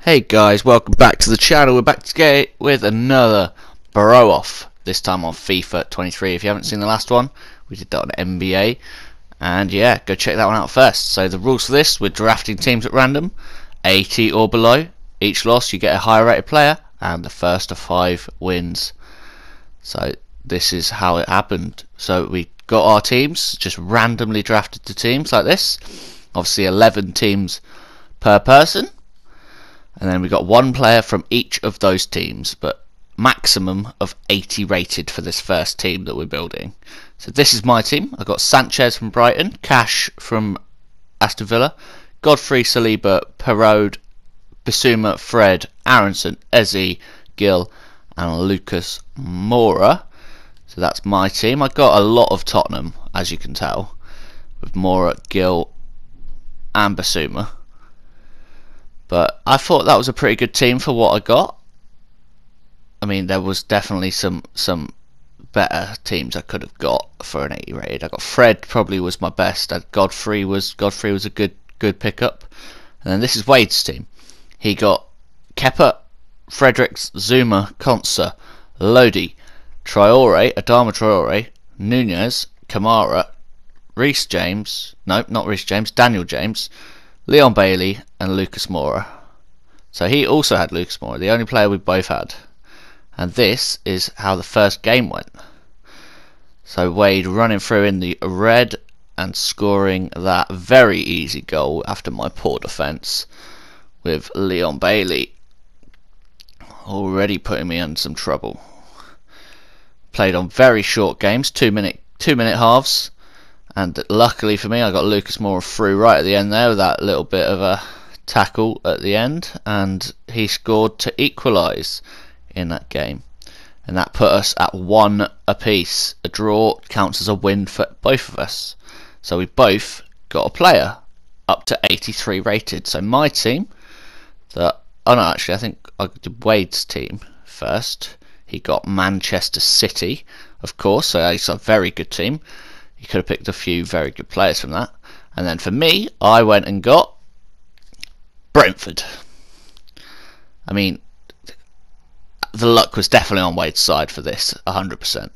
Hey guys, welcome back to the channel. We're back today with another Bro Off, this time on FIFA 23. If you haven't seen the last one, we did that on NBA, and yeah, go check that one out first. So the rules for this, we're drafting teams at random, 80 or below. Each loss you get a higher rated player, and the first of 5 wins. So this is how it happened. So we got our teams, just randomly drafted the teams like this. Obviously 11 teams per person. And then we got one player from each of those teams, but maximum of 80 rated for this first team that we're building. So this is my team. I got Sanchez from Brighton, Cash from Aston Villa, Godfrey, Saliba, Perraud, Bissouma, Fred, Aronson, Eze, Gill, and Lucas Moura. So that's my team. I got a lot of Tottenham, as you can tell, with Moura, Gill, and Bissouma. But I thought that was a pretty good team for what I got. I mean, there was definitely some better teams I could have got for an 80 rated. I got Fred, probably was my best. Godfrey was a good pickup. And then this is Wade's team. He got Kepa, Fredericks, Zuma, Konsa, Lodi, Traore, Adama Traore, Nunez, Kamara, Reece James, no, not Reece James, Daniel James, Leon Bailey, and Lucas Moura. So he also had Lucas Moura, the only player we both had. And this is how the first game went. So Wade running through in the red and scoring that very easy goal after my poor defence, with Leon Bailey already putting me in some trouble. Played on very short games, 2 minute halves. And luckily for me, I got Lucas Moura through right at the end there with that little bit of a tackle at the end, and he scored to equalise in that game. And that put us at 1 apiece. A draw counts as a win for both of us. So we both got a player up to 83 rated. So my team, oh no, actually I think I did Wade's team first. He got Manchester City, of course, so he's a very good team. You could have picked a few very good players from that. And then for me, I went and got Brentford. I mean, the luck was definitely on Wade's side for this, 100%.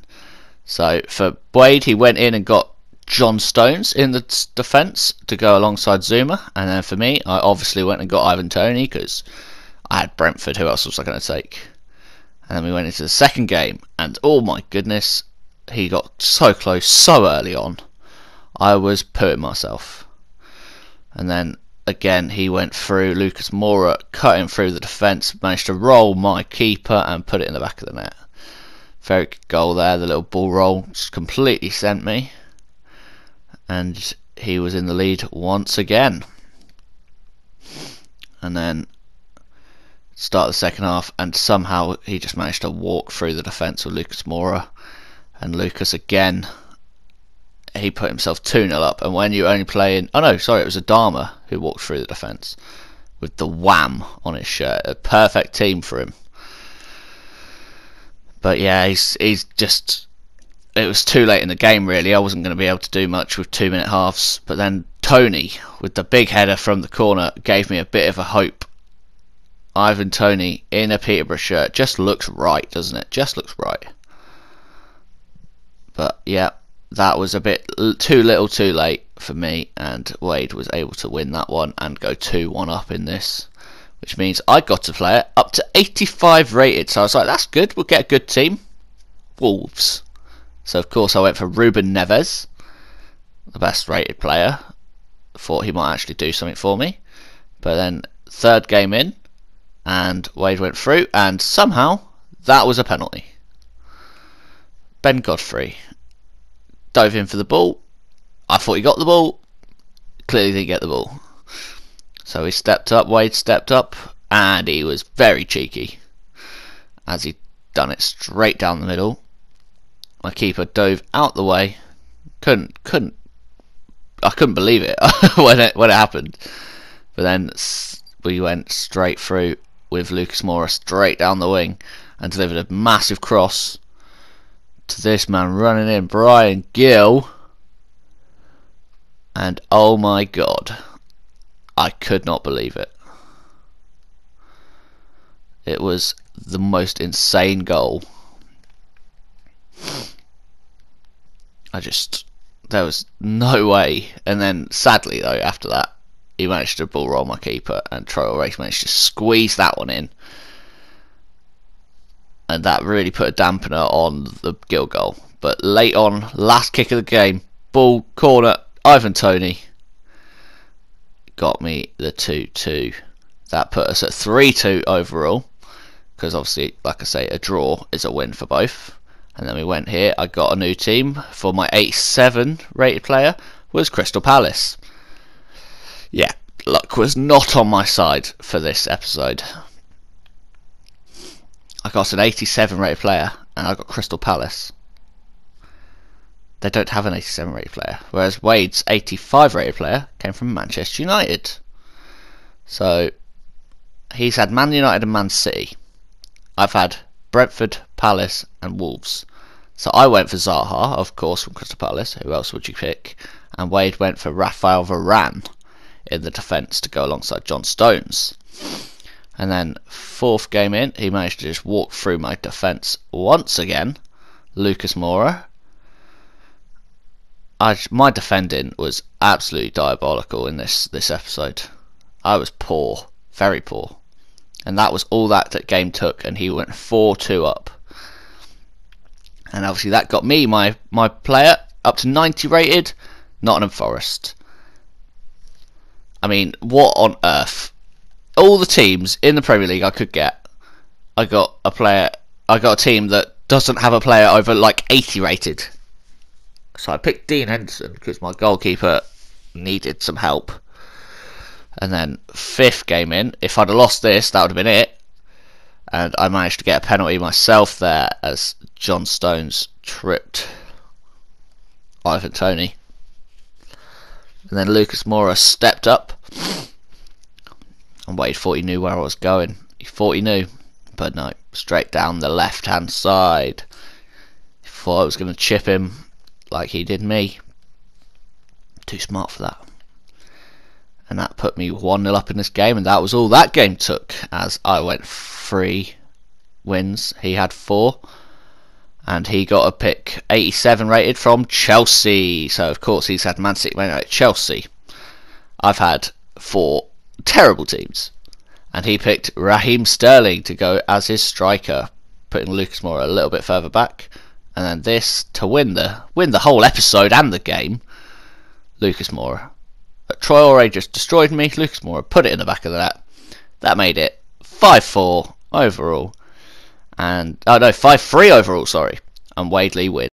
So for Wade, he went in and got John Stones in the defence to go alongside Zuma. And then for me, I obviously went and got Ivan Toney because I had Brentford. Who else was I going to take? And then we went into the second game, and oh my goodness, he got so close so early on. I was pooing myself. And then again he went through, Lucas Moura cutting through the defence, managed to roll my keeper and put it in the back of the net. Very good goal there, the little ball roll just completely sent me. And he was in the lead once again. And then start the second half, and somehow he just managed to walk through the defence with Lucas Moura. And Lucas again, he put himself 2-0 up. And when you're only playing, oh no, sorry, it was Adama who walked through the defence with the wham on his shirt. A perfect team for him. But yeah, he's just, it was too late in the game really. I wasn't going to be able to do much with 2 minute halves. But then Toney with the big header from the corner gave me a bit of a hope. Ivan Toney in a Peterborough shirt just looks right, doesn't it? Just looks right. But yeah, that was a bit too little too late for me, and Wade was able to win that one and go 2-1 up in this, which means I got to play it up to 85 rated. So I was like, that's good, we'll get a good team. Wolves. So of course I went for Ruben Neves, the best rated player. Thought he might actually do something for me. But then third game in, and Wade went through, and somehow that was a penalty. Ben Godfrey dove in for the ball. I thought he got the ball. Clearly didn't get the ball. So he stepped up, Wade stepped up, and he was very cheeky as he done it straight down the middle. My keeper dove out the way. I couldn't believe it when it happened. But then we went straight through with Lucas Moura straight down the wing and delivered a massive cross to this man running in, Bryan Gil. And oh my god, I could not believe it. It was the most insane goal. There was no way. And then sadly though, after that, he managed to ball roll my keeper, and Traoré managed to squeeze that one in, and that really put a dampener on the Gil goal. But late on, last kick of the game, ball, corner, Ivan Toney got me the 2-2. That put us at 3-2 overall, because obviously, like I say, a draw is a win for both. And then we went here, I got a new team. For my 87 rated player was Crystal Palace. Yeah, luck was not on my side for this episode. I got an 87 rated player, and I got Crystal Palace. They don't have an 87 rated player, whereas Wade's 85 rated player came from Manchester United. So he's had Man United and Man City. I've had Brentford, Palace and Wolves. So I went for Zaha, of course, from Crystal Palace. Who else would you pick? And Wade went for Raphael Varane in the defence to go alongside John Stones. And then fourth game in, he managed to just walk through my defence once again. Lucas Moura. My defending was absolutely diabolical in this episode. I was poor, very poor. And that was all that game took, and he went 4-2 up. And obviously that got me my player up to 90 rated, Nottingham Forest. I mean, what on earth? All the teams in the Premier League I could get, I got a team that doesn't have a player over like 80 rated. So I picked Dean Henderson because my goalkeeper needed some help. And then fifth game in, if I'd have lost this, that would have been it. And I managed to get a penalty myself there as John Stones tripped Ivan Toney. And then Lucas Moura stepped up. And Wade thought he knew where I was going. He thought he knew. But no, straight down the left hand side. He thought I was going to chip him like he did me. Too smart for that. And that put me 1-0 up in this game, and that was all that game took, as I went 3 wins, he had 4, and he got a pick 87 rated from Chelsea. So of course he's had Man City, Man United, Chelsea. I've had 4 terrible teams, and he picked Raheem Sterling to go as his striker, putting Lucas Moura a little bit further back. And then this to win the whole episode and the game, Lucas Moura. Traoré just destroyed me. Lucas Moura put it in the back of the net. That made it 5-4 overall. And 5-3 overall, sorry. And Wade Lee wins.